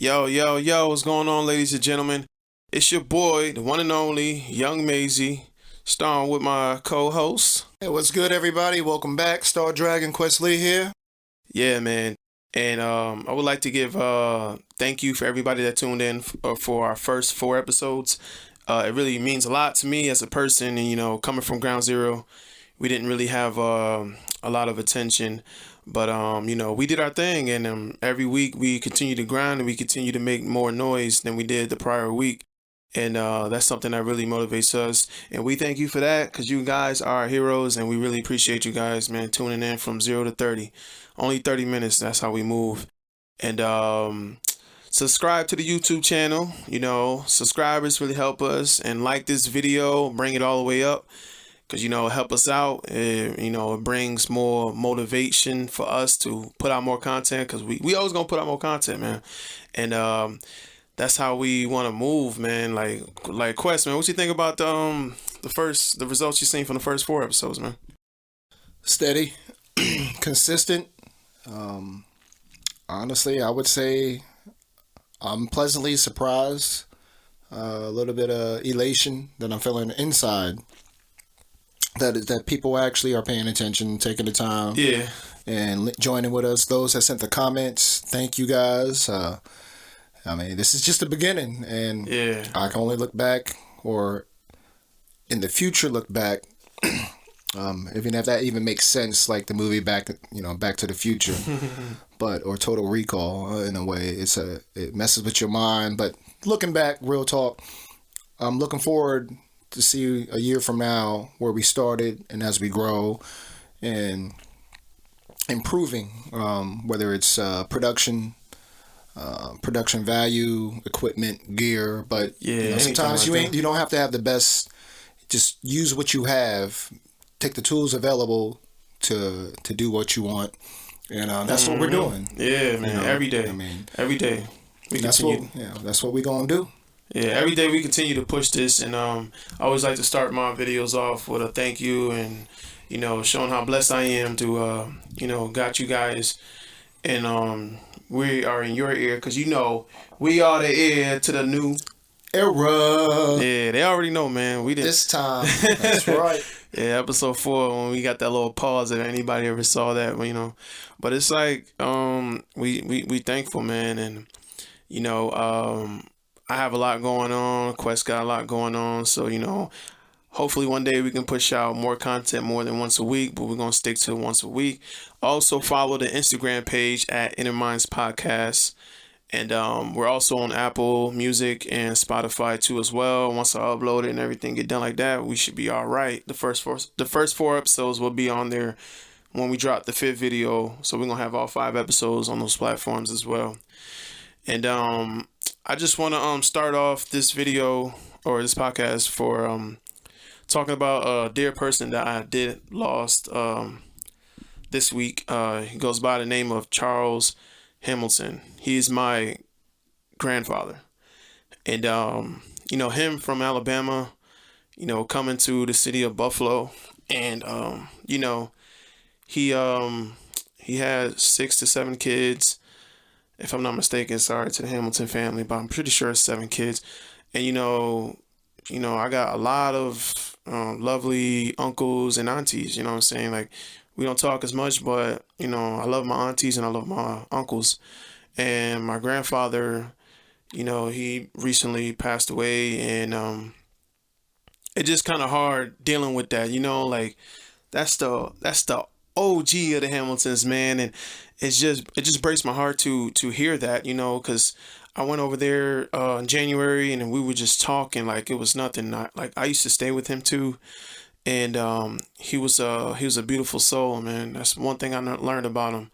Yo, yo, yo, what's going on, ladies and gentlemen? It's your boy, the one and only Young Maisie, starring with my co-host. Hey, what's good, everybody? Welcome back. Star Dragon Quest Lee here. Yeah, man. And I would like to give thank you for everybody that tuned in for our first 4 episodes. It really means a lot to me as a person, and coming from ground zero, we didn't really have a lot of attention. But we did our thing, and every week we continue to grind and we continue to make more noise than we did the prior week. And that's something that really motivates us. And we thank you for that because you guys are our heroes, and we really appreciate you guys, man, tuning in from 0 to 30. Only 30 minutes, that's how we move. And subscribe to the YouTube channel. Subscribers really help us. And like this video, bring it all the way up. Because, help us out. It brings more motivation for us to put out more content. Because we always going to put out more content, man. And that's how we want to move, man. Like Quest, man. What you think about the results you seen from the first 4 episodes, man? Steady, consistent. Honestly, I would say I'm pleasantly surprised. A little bit of elation that I'm feeling inside. That people actually are paying attention, taking the time, and joining with us. Those that sent the comments, thank you guys. This is just the beginning, and I can only look back, or in the future look back. Even if that even makes sense, like the movie Back to the Future, or Total Recall. In a way, it messes with your mind. But looking back, real talk, I'm looking forward to see a year from now where we started and as we grow and improving, whether it's production value, equipment, gear. But sometimes you don't have to have the best. Just use what you have. Take the tools available to do what you want, and that's what we're doing. Yeah, man. Every day. Every day. That's what we're gonna do. Yeah, every day we continue to push this, and I always like to start my videos off with a thank you, and showing how blessed I am to got you guys, and we are in your ear because we are the ear to the new era. Yeah, they already know, man. We did this time. That's right. Yeah, episode 4 when we got that little pause. If anybody ever saw that, but it's like we thankful, man, and I have a lot going on. Quest got a lot going on, so hopefully one day we can push out more content more than once a week, but we're gonna stick to once a week. Also follow the Instagram page at Inner Minds Podcast. And we're also on Apple Music and Spotify too as well. Once I upload it and everything get done like that, we should be all right. The first 4 episodes will be on there when we drop the 5th video. So we're gonna have all 5 episodes on those platforms as well. And I just want to start off this video or this podcast for talking about a dear person that I did lost this week. He goes by the name of Charles Hamilton. He's my grandfather, and him from Alabama, coming to the city of Buffalo, and he had 6 to 7 kids, if I'm not mistaken. Sorry to the Hamilton family, but I'm pretty sure it's 7 kids. And I got a lot of lovely uncles and aunties. You know what I'm saying? Like, we don't talk as much, but I love my aunties and I love my uncles. And my grandfather, he recently passed away, and it's just kind of hard dealing with that. Like that's the OG of the Hamiltons, man, and it just breaks my heart to hear that, because I went over there in January and we were just talking like it was nothing. Like I used to stay with him too. And he was a beautiful soul, man. That's one thing I learned about him.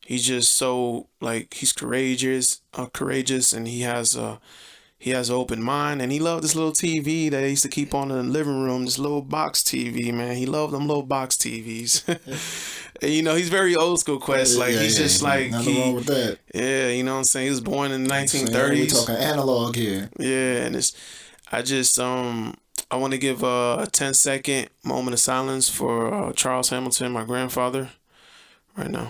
He's just so he's courageous, and he has an open mind, and he loved this little TV that he used to keep on in the living room. This little box TV, man. He loved them little box TVs. And, he's very old school, Quest. Nothing wrong with that. Yeah, you know what I'm saying. He was born in the 1930s. We're talking analog here. Yeah, and I want to give a 10-second moment of silence for Charles Hamilton, my grandfather, right now.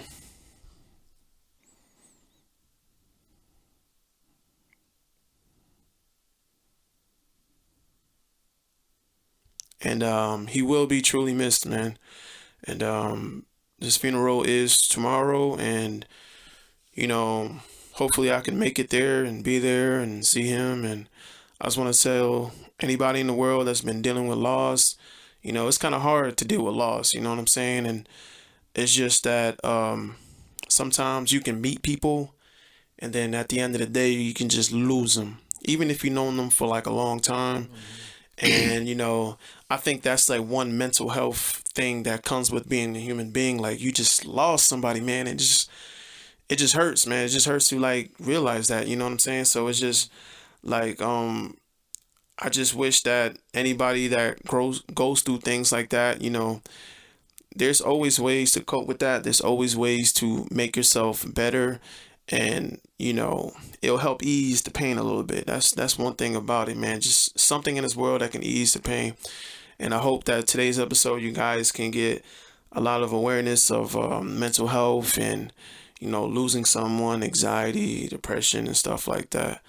and he will be truly missed, man. And his funeral is tomorrow, and you know, hopefully I can make it there and be there and see him. And I just want to tell anybody in the world that's been dealing with loss, it's kind of hard to deal with loss. You know what I'm saying? And it's just that sometimes you can meet people, and then at the end of the day, you can just lose them, even if you've known them for like a long time. And I think that's like one mental health thing that comes with being a human being. Like you just lost somebody, man, and it just hurts, man. It just hurts to like realize that, you know what I'm saying? So it's just like I just wish that anybody that goes through things like that, there's always ways to cope with that. There's always ways to make yourself better, and it'll help ease the pain a little bit. That's one thing about it, man. Just something in this world that can ease the pain. And I hope that today's episode, you guys can get a lot of awareness of mental health and losing someone, anxiety, depression, and stuff like that.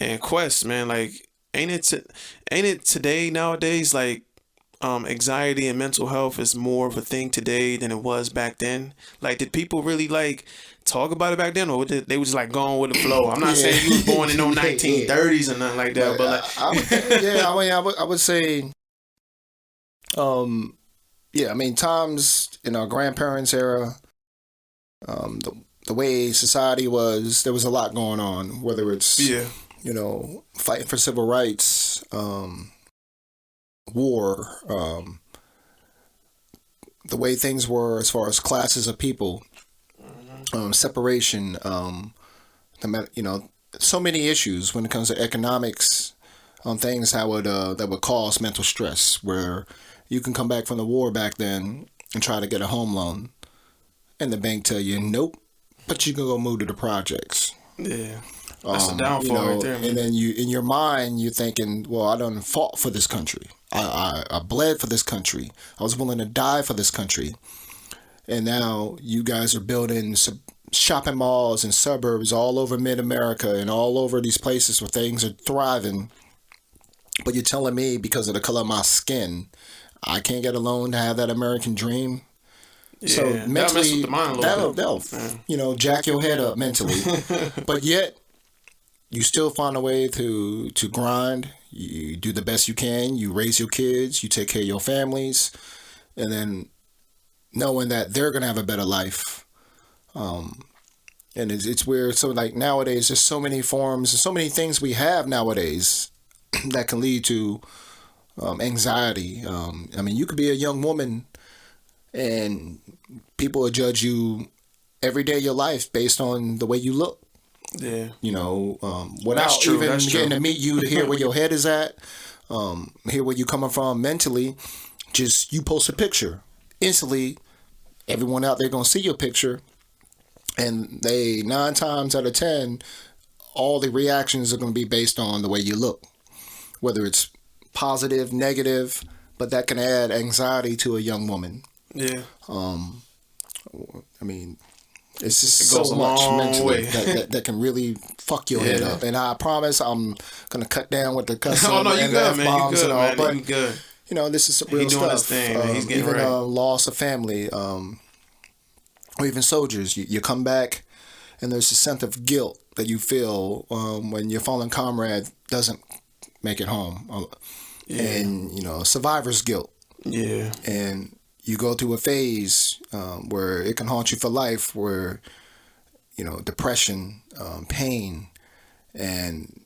And Quest, man, like, ain't it today nowadays, like, anxiety and mental health is more of a thing today than it was back then? Like, did people really like talk about it back then, or they was like going with the flow? I'm not saying you was born in no 1930s or nothing like that, but like, I would say, times in our grandparents' era, the way society was, there was a lot going on, whether it's, fighting for civil rights, war, the way things were as far as classes of people, separation, so many issues when it comes to economics, things that would cause mental stress, where you can come back from the war back then and try to get a home loan, and the bank tell you nope, but you can go move to the projects. Yeah, that's the downfall right there, man. And then in your mind, you're thinking, well, I done fought for this country. I bled for this country. I was willing to die for this country. And now you guys are building shopping malls and suburbs all over mid-America and all over these places where things are thriving. But you're telling me because of the color of my skin, I can't get a loan to have that American dream? Yeah, so mentally, that'll jack your head up mentally. But yet, you still find a way to grind. You do the best you can. You raise your kids. You take care of your families. And then knowing that they're going to have a better life. And it's weird. So like nowadays, there's so many forms and so many things we have nowadays that can lead to anxiety. You could be a young woman and people will judge you every day of your life based on the way you look. Yeah. Without even getting to meet you, to hear where your head is at, hear where you're coming from mentally. Just you post a picture. Instantly, everyone out there going to see your picture. And 9 times out of 10, all the reactions are going to be based on the way you look. Whether it's positive, negative, but that can add anxiety to a young woman. Yeah. It's just so much mentally that can really fuck your head up. And I promise I'm gonna cut down with the cussing and the F-bombs and all. Man. But you good. This is real He's stuff. Doing his thing, man. He's getting even right. Loss of family, or even soldiers. You come back, and there's a sense of guilt that you feel when your fallen comrade doesn't make it home, and survivor's guilt. Yeah. And you go through a phase where it can haunt you for life, where, depression, pain, and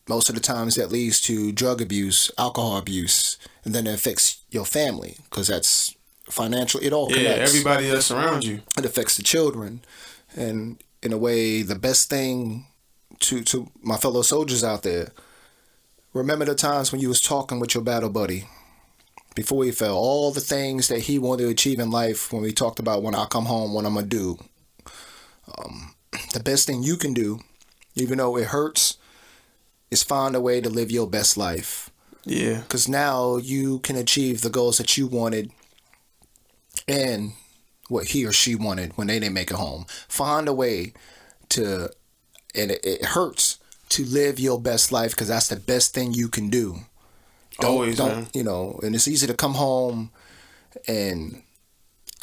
most of the times that leads to drug abuse, alcohol abuse, and then it affects your family because that's financial. It all connects. Yeah, everybody that's around you. It affects the children. And in a way, the best thing to my fellow soldiers out there, remember the times when you was talking with your battle buddy before he fell, all the things that he wanted to achieve in life, when we talked about when I come home, what I'm going to do. The best thing you can do, even though it hurts, is find a way to live your best life. Yeah. Because now you can achieve the goals that you wanted and what he or she wanted when they didn't make it home. Find a way to, and it hurts, to live your best life because that's the best thing you can do. Always, Don't man. and it's easy to come home and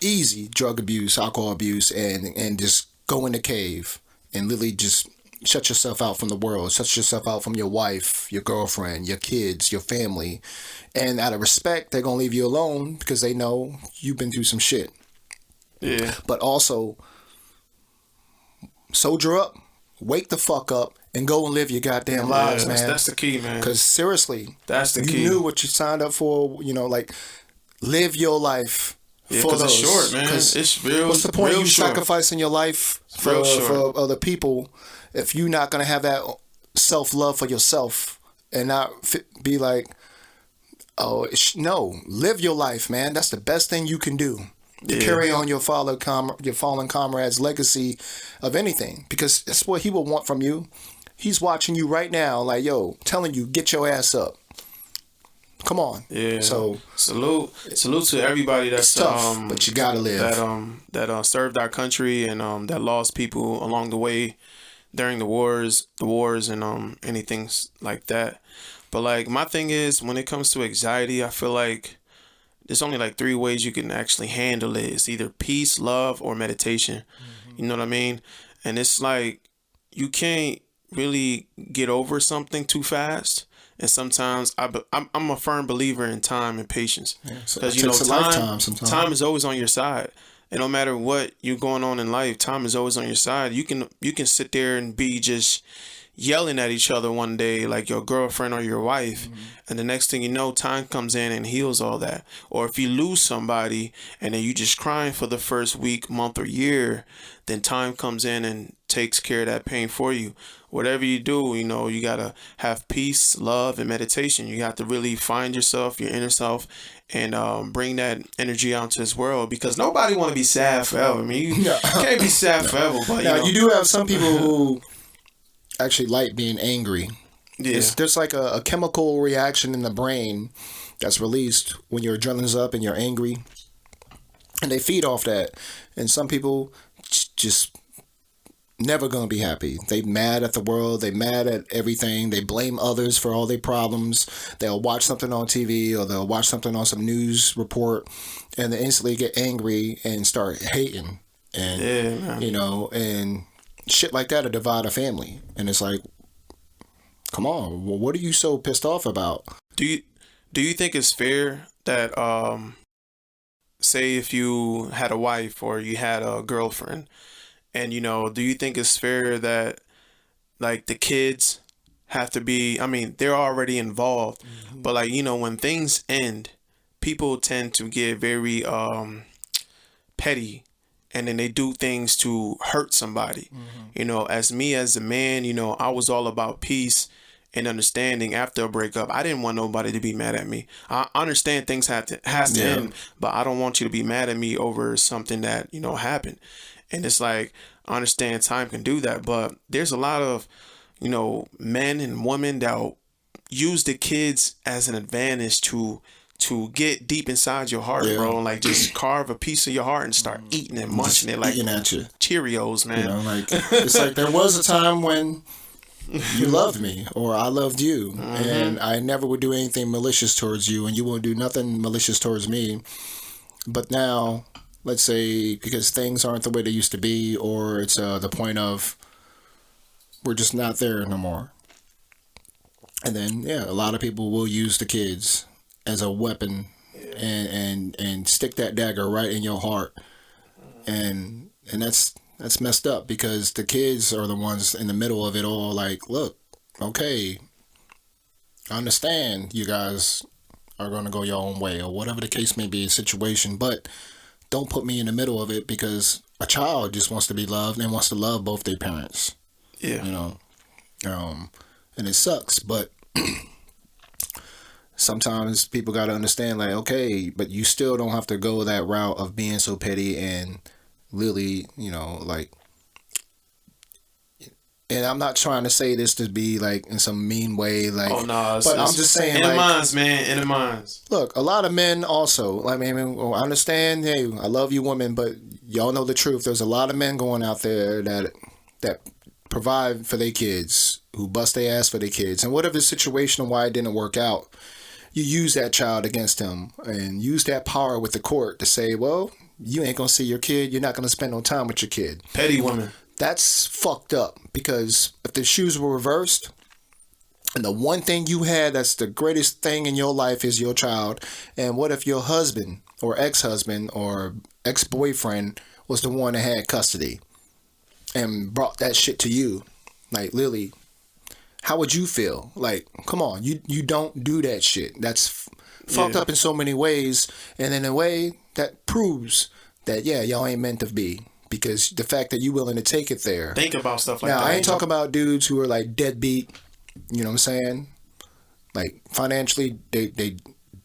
easy drug abuse, alcohol abuse, and just go in the cave and literally just shut yourself out from the world, shut yourself out from your wife, your girlfriend, your kids, your family. And out of respect, they're going to leave you alone because they know you've been through some shit. Yeah. But also, soldier up, wake the fuck up, and go and live your goddamn lives, man. That's the key, man. Because seriously, That's the key. You knew what you signed up for, like, live your life. Yeah, for because those. it's short, man. It's real. What's the point of you short. sacrificing your life for other people if you're not going to have that self-love for yourself and not be like, no, live your life, man. That's the best thing you can do to carry on your fallen comrade's legacy of anything, because that's what he will want from you. He's watching you right now like, yo, telling you, get your ass up. Come on. Yeah. So salute to everybody that's tough, but you gotta live. That served our country and that lost people along the way during the wars and anything like that. But like my thing is, when it comes to anxiety, I feel like there's only like 3 ways you can actually handle it. It's either peace, love, or meditation. Mm-hmm. You know what I mean? And it's like you can't really get over something too fast. And sometimes I'm a firm believer in time and patience, because time is always on your side, and no matter what you're going on in life, time is always on your side. You can sit there and be just yelling at each other one day like your girlfriend or your wife, and the next thing you know, time comes in and heals all that. Or if you lose somebody and then you just crying for the first week, month, or year, then time comes in and takes care of that pain for you. Whatever you do, you gotta have peace, love, and meditation. You have to really find yourself, your inner self, and bring that energy out to this world, because nobody want to be sad forever. I mean, you can't be sad forever. But now, you do have some people who actually like being angry. Yeah. There's like a chemical reaction in the brain that's released when your adrenaline's up and you're angry, and they feed off that. And some people just never gonna be happy. They mad at the world. They mad at everything. They blame others for all their problems. They'll watch something on TV or they'll watch something on some news report, and they instantly get angry and start hating. And and shit like that to divide a family. And it's like, come on, well, what are you so pissed off about? Do you think it's fair that say if you had a wife or you had a girlfriend, and do you think it's fair that like the kids have to be, I mean, they're already involved, but like, when things end, people tend to get very petty, and then they do things to hurt somebody. As me as a man, I was all about peace and understanding after a breakup. I didn't want nobody to be mad at me. I understand things has to end, but I don't want you to be mad at me over something that happened. And it's like, I understand time can do that, but there's a lot of men and women that use the kids as an advantage to get deep inside your heart, bro, and like just carve a piece of your heart and start eating and munching it like at you. Cheerios, man. It's like there was a time when you loved me or I loved you, and I never would do anything malicious towards you, and you won't do nothing malicious towards me. But now, let's say because things aren't the way they used to be, or it's the point of we're just not there no more. And then a lot of people will use the kids as a weapon and stick that dagger right in your heart, and that's messed up, because the kids are the ones in the middle of it all. Like, look, okay, I understand you guys are going to go your own way or whatever the case may be a situation, but don't put me in the middle of it, because a child just wants to be loved and wants to love both their parents. And it sucks, but sometimes people got to understand, like, okay, but you still don't have to go that route of being so petty and really, like, and I'm not trying to say this to be like in some mean way, like, but I'm just saying, in the minds, man, in the minds. Look, a lot of men also, I understand, hey, I love you women, but y'all know the truth. There's a lot of men going out there that provide for their kids, who bust their ass for their kids, and whatever the situation and why it didn't work out, you use that child against him and use that power with the court to say, well, you ain't gonna see your kid. You're not gonna spend no time with your kid. Petty woman. That's fucked up, because if the shoes were reversed and the one thing you had that's the greatest thing in your life is your child, and what if your husband or ex-husband or ex-boyfriend was the one that had custody and brought that shit to you? Like, Lily, how would you feel? Like, come on, you don't do that shit. That's fucked up in so many ways, and in a way that proves that, yeah, y'all ain't meant to be. Because the fact that you willing to take it there. Think about stuff like now, that. I ain't talking about dudes who are like deadbeat, you know what I'm saying? Like, financially, they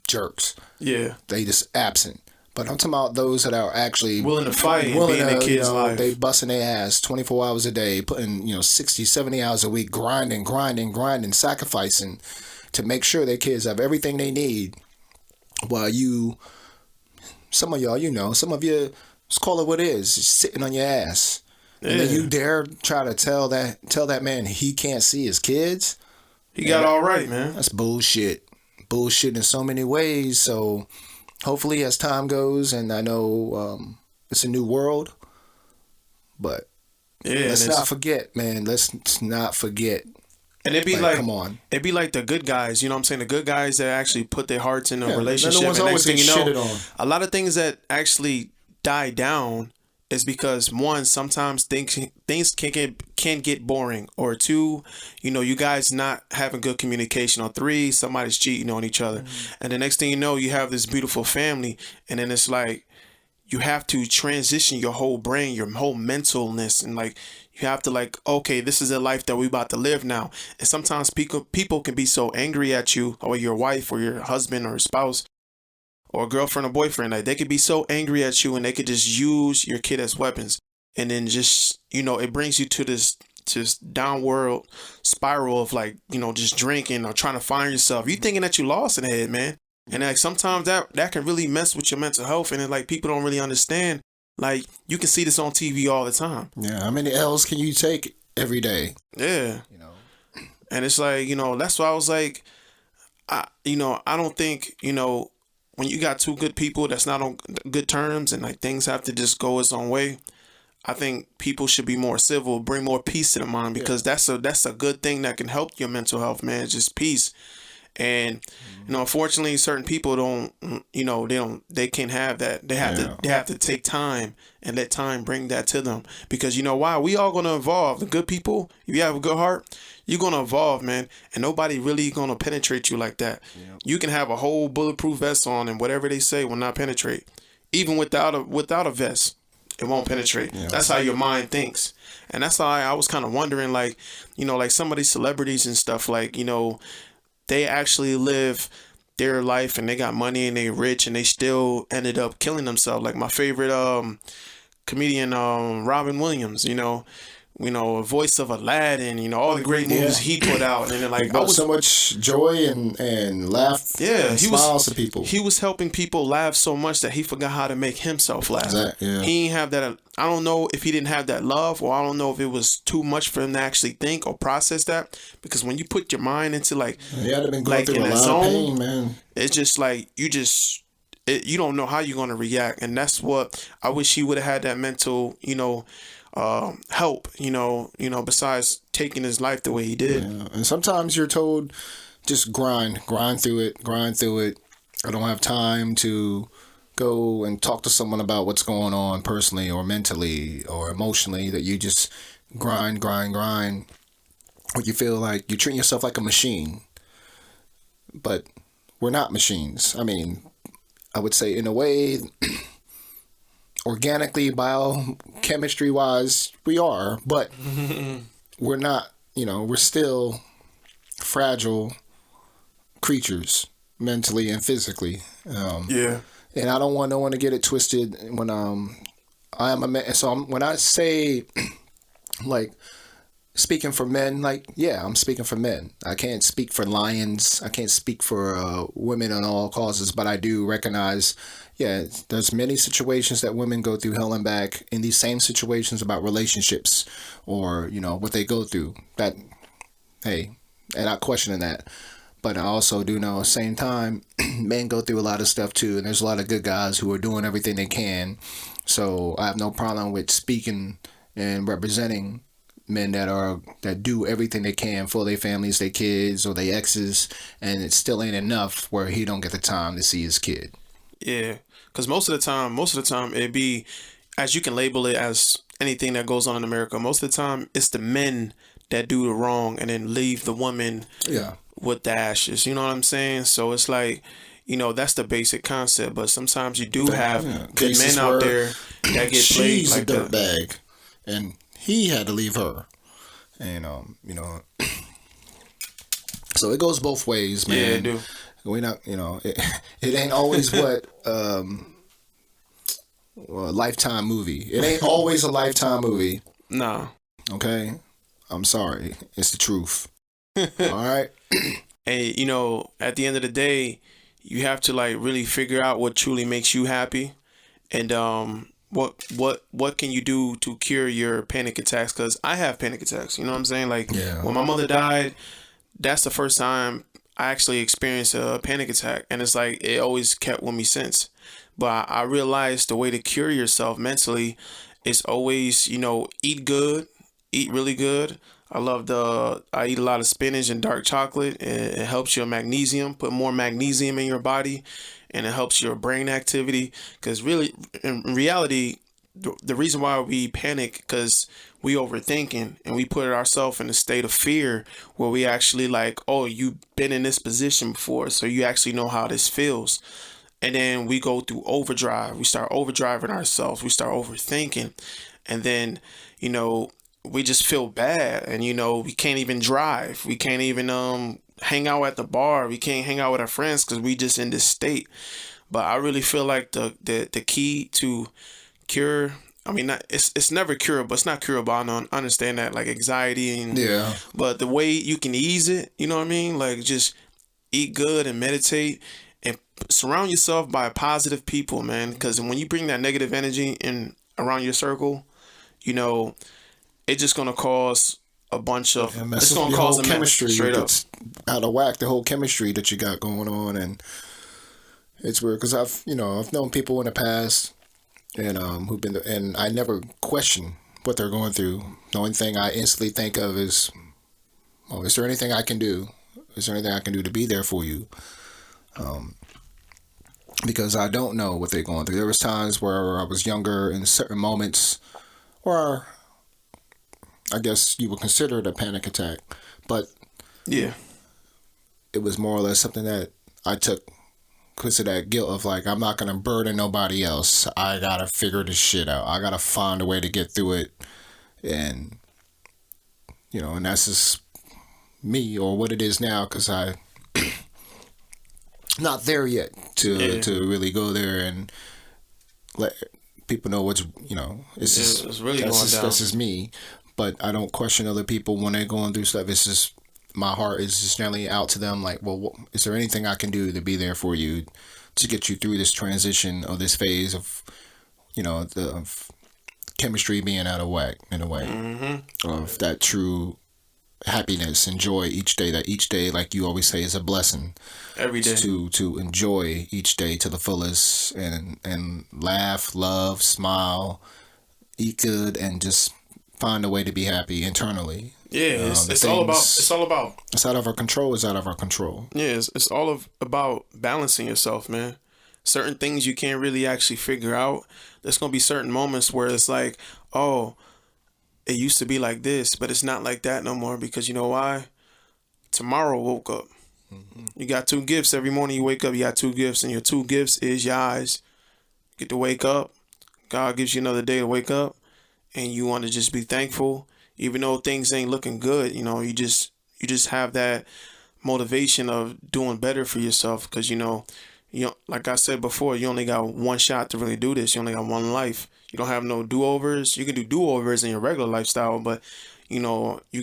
jerks. Yeah. They just absent. But I'm talking about those that are actually willing to fight and be in their kids' life. They busting their ass 24 hours a day, putting, 60, 70 hours a week, grinding, sacrificing to make sure their kids have everything they need. While some of y'all, some of you, let's call it what it is, sitting on your ass. And then you dare try to tell that man he can't see his kids? He got all right, man. That's bullshit. Bullshit in so many ways. So hopefully as time goes, and I know it's a new world, but let's not forget, man. Let's not forget. And it'd be like, come on. It'd be like the good guys, you know what I'm saying? The good guys that actually put their hearts in a relationship. And next thing you know, a lot of things that actually die down is because, one, sometimes things can get boring, or two, you guys not having good communication, or three, somebody's cheating on each other. And the next thing you know, you have this beautiful family, and then it's like you have to transition your whole brain, your whole mentalness, and like you have to like, okay, this is a life that we about to live now. And sometimes people can be so angry at you, or your wife or your husband or spouse or girlfriend or boyfriend, like they could be so angry at you and they could just use your kid as weapons. And then just, it brings you to this downward spiral of like, just drinking or trying to find yourself. You thinking that you lost in the head, man. And like sometimes that can really mess with your mental health. And it's like people don't really understand. Like you can see this on TV all the time. Yeah, how many L's can you take every day? Yeah. And it's like, that's why I was like, I don't think, when you got two good people that's not on good terms and like things have to just go its own way, I think people should be more civil, bring more peace to the mind, because that's a good thing that can help your mental health, man. It's just peace. And unfortunately, certain people don't, they can't have that. They have to take time and let time bring that to them, because why? We all gonna evolve. The good people, if you have a good heart, you're gonna evolve, man. And nobody really gonna penetrate you like that. Yep. You can have a whole bulletproof vest on, and whatever they say will not penetrate. Even without a vest, it won't penetrate. Yeah. That's how your mind thinks. And that's how I was kind of wondering, like, like some of these celebrities and stuff, like, they actually live their life and they got money and they rich and they still ended up killing themselves. Like my favorite comedian, Robbin Williams, voice of Aladdin, all the great movies he put out. And then like I was so much joy and laugh. Yeah, and smiles to people. He was helping people laugh so much that he forgot how to make himself laugh. Exactly, yeah. He didn't have that. I don't know if he didn't have that love, or I don't know if it was too much for him to actually think or process that. Because when you put your mind into like, he had been going through a lot of pain, man. It's just like you don't know how you're gonna react, and that's what I wish he would have had, that mental, help, besides taking his life the way he did. Yeah. And sometimes you're told, just grind through it. I don't have time to go and talk to someone about what's going on personally or mentally or emotionally, that you just grind. Or you feel like you treat yourself like a machine. But we're not machines. I mean, I would say in a way, organically, biochemistry wise, we are, but we're not, we're still fragile creatures, mentally and physically. Yeah. And I don't want no one to get it twisted when I am a man. So when I say, like, speaking for men, like, yeah, I'm speaking for men. I can't speak for lions. I can't speak for women on all causes, but I do recognize, yeah, there's many situations that women go through hell and back in these same situations about relationships or, what they go through. That, hey, and not questioning that. But I also do know at the same time, men go through a lot of stuff too, and there's a lot of good guys who are doing everything they can. So I have no problem with speaking and representing men that do everything they can for their families, their kids, or their exes, and it still ain't enough where he don't get the time to see his kid. Yeah, because most of the time, it be, as you can label it as anything that goes on in America. Most of the time, it's the men that do the wrong and then leave the woman Yeah. with the ashes. You know what I'm saying? So it's like, that's the basic concept. But sometimes you do have Yeah. good Cases men out where there that get played she's a like that. dirtbag, and he had to leave her. And so it goes both ways, Yeah, I man. do. We not, it ain't always what a Lifetime movie. It ain't always a Lifetime movie. Nah. Okay, I'm sorry. It's the truth. All right. And at the end of the day, you have to like really figure out what truly makes you happy, and what can you do to cure your panic attacks? Because I have panic attacks. You know what I'm saying? Like Yeah. when my mother died, that's the first time I actually experienced a panic attack, and it's like it always kept with me since. But I realized the way to cure yourself mentally is always, eat good, eat really good. I eat a lot of spinach and dark chocolate. It helps your magnesium, put more magnesium in your body, and it helps your brain activity. Because really, in reality, the reason why we panic because we overthinking and we put ourselves in a state of fear where we actually like, oh, you've been in this position before, so you actually know how this feels. And then we go through overdrive. We start overdriving ourselves. We start overthinking. And then, we just feel bad. And, we can't even drive. We can't even hang out at the bar. We can't hang out with our friends because we just in this state. But I really feel like the key to cure, I mean, it's never curable. It's not curable. I understand that, like anxiety and Yeah. but the way you can ease it, you know what I mean? Like just eat good and meditate and surround yourself by positive people, man. Because when you bring that negative energy in around your circle, it's just gonna cause a bunch of. And It's mess up gonna your cause whole a mess chemistry straight up. that's out of whack. The whole chemistry that you got going on, and it's weird because I've known people in the past and who've been and I never question what they're going through. The only thing I instantly think of is, oh, is there anything I can do? Is there anything I can do to be there for you? Because I don't know what they're going through. There was times where I was younger in certain moments where I guess you would consider it a panic attack, but Yeah, it was more or less something that I took because of that guilt of like, I'm not going to burden nobody else. I got to figure this shit out. I got to find a way to get through it. And, and that's just me or what it is now because I not there yet to really go there and let people know what's, it's just, it's really going down. that's just me. But I don't question other people when they're going through stuff. It's just, my heart is just generally out to them like, well, is there anything I can do to be there for you to get you through this transition or this phase of, of chemistry being out of whack in a way, of that true happiness and joy each day, that each day, like you always say, is a blessing Every day. to enjoy each day to the fullest and laugh, love, smile, eat good, and just find a way to be happy internally. Yeah, it's all about. It's out of our control. It's out of our control. Yeah, it's all about balancing yourself, man. Certain things you can't really actually figure out. There's gonna be certain moments where it's like, oh, it used to be like this, but it's not like that no more because you know why? Tomorrow woke up. You got two gifts every morning. You wake up, you got two gifts, and your two gifts is your eyes. Get to wake up. God gives you another day to wake up, and you want to just be thankful, even though things ain't looking good. You just have that motivation of doing better for yourself because like I said before, you only got one shot to really do this. You only got one life. You don't have no do-overs. You can do do-overs in your regular lifestyle, but you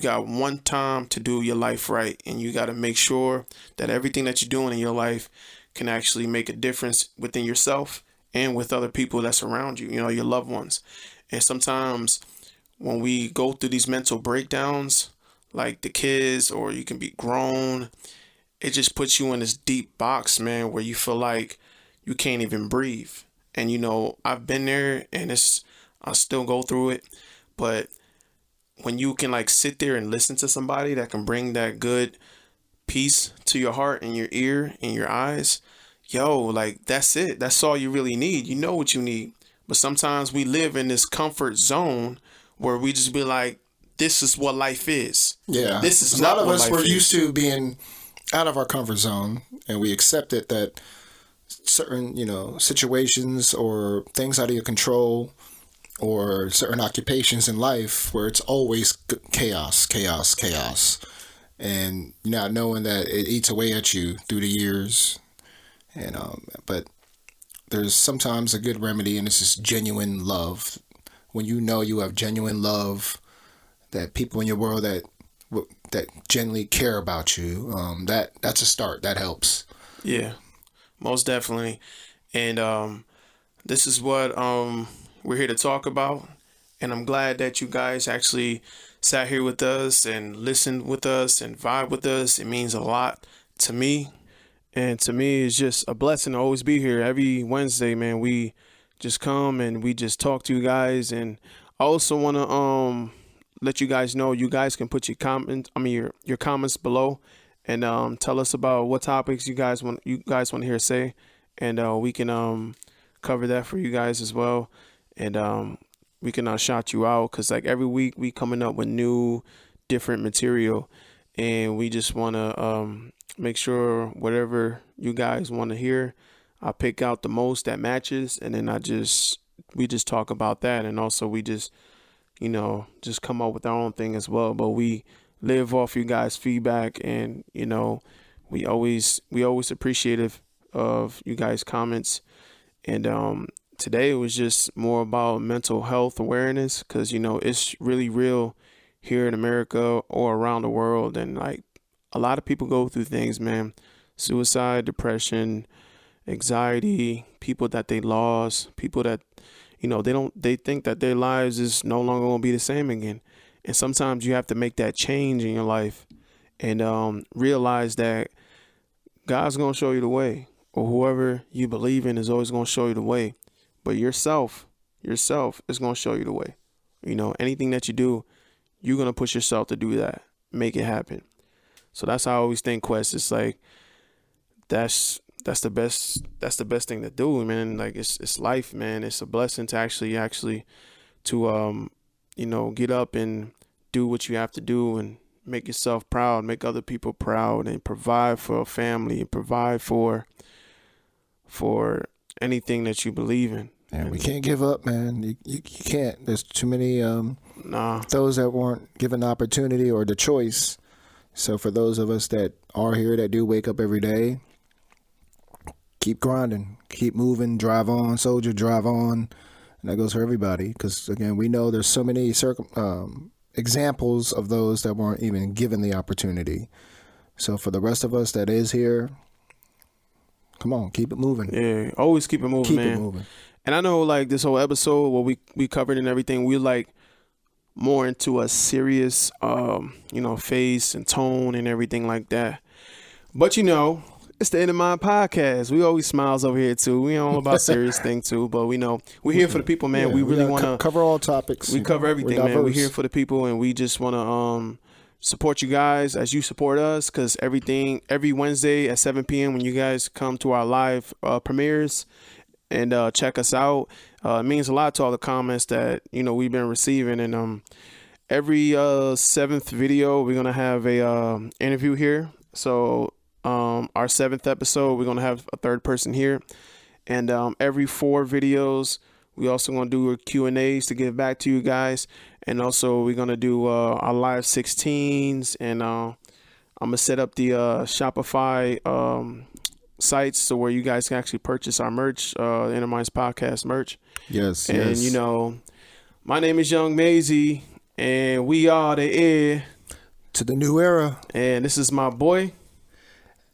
got one time to do your life right, and you got to make sure that everything that you're doing in your life can actually make a difference within yourself and with other people that's around you, your loved ones. And sometimes when we go through these mental breakdowns, like the kids, or you can be grown, it just puts you in this deep box, man, where you feel like you can't even breathe. And I've been there, and I still go through it. But when you can like sit there and listen to somebody that can bring that good peace to your heart and your ear and your eyes, yo, like that's it. That's all you really need. You know what you need. But sometimes we live in this comfort zone where we just be like, this is what life is. Yeah. This is a lot not of what us life were is. used to being out of our comfort zone, and we accepted that certain, situations or things out of your control, or certain occupations in life where it's always chaos, chaos, chaos, and not knowing that it eats away at you through the years. And but there's sometimes a good remedy, and this is genuine love. When you have genuine love, that people in your world that genuinely care about you, that's a start. That helps. Yeah, most definitely. And this is what we're here to talk about. And I'm glad that you guys actually sat here with us and listened with us and vibe with us. It means a lot to me. And to me, it's just a blessing to always be here. Every Wednesday, man, we just come and we just talk to you guys. And I also want to let you guys know you guys can put your comments below, and tell us about what topics you guys want to hear say, and we can cover that for you guys as well. And we can shout you out, because like every week we coming up with new different material, and we just want to make sure whatever you guys want to hear, I pick out the most that matches, and then we just talk about that. And also we just just come up with our own thing as well. But we live off you guys' feedback, and we always appreciative of you guys' comments. And today it was just more about mental health awareness, because it's really real here in America or around the world. And like a lot of people go through things, man. Suicide, depression, anxiety, people that they lost, people that they think that their lives is no longer going to be the same again. And sometimes you have to make that change in your life, and realize that God's going to show you the way, or whoever you believe in is always going to show you the way. But yourself is going to show you the way. Anything that you do, you're going to push yourself to do that, make it happen. So that's how I always think, Quest. It's like, that's the best thing to do, man. Like it's life, man. It's a blessing to actually to get up and do what you have to do, and make yourself proud, make other people proud, and provide for a family, and provide for anything that you believe in. And we can't give up, man. You can't. There's too many those that weren't given the opportunity or the choice. So for those of us that are here, that do wake up every day, keep grinding, keep moving, drive on, soldier, drive on. And that goes for everybody, because again, we know there's so many examples of those that weren't even given the opportunity. So for the rest of us that is here, come on, keep it moving. Yeah, always keep it moving, man. Keep it moving. And I know, like, this whole episode, what we covered and everything, we like more into a serious, face and tone and everything like that. But it's the End of Mind podcast. We always smiles over here too. We all about serious thing too, but we know we're here for the people, man. Yeah, we really want to cover all topics. We cover everything, man. We're here for the people, and we just want to support you guys as you support us, because every Wednesday at 7 p.m. when you guys come to our live premieres and check us out, it means a lot to all the comments that we've been receiving. And every seventh video we're gonna have a interview here. So our 7th episode, we're gonna have a third person here, and every 4 videos we also gonna do Q&As to give back to you guys. And also we're gonna do our live 16s, and I'm gonna set up the Shopify sites so where you guys can actually purchase our merch, Inner Minds Podcast merch. Yes. And my name is Young Maisie, and we are the heir to the new era. And this is my boy.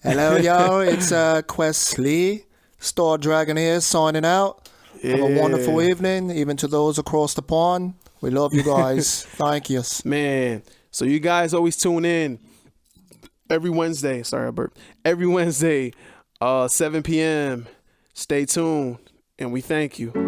Hello, y'all. It's Quest Lee, Star Dragon here, signing out. Yeah. Have a wonderful evening, even to those across the pond. We love you guys. Thank you. Man, so you guys always tune in every Wednesday. Sorry, I burped. Every Wednesday, 7 p.m. Stay tuned, and we thank you.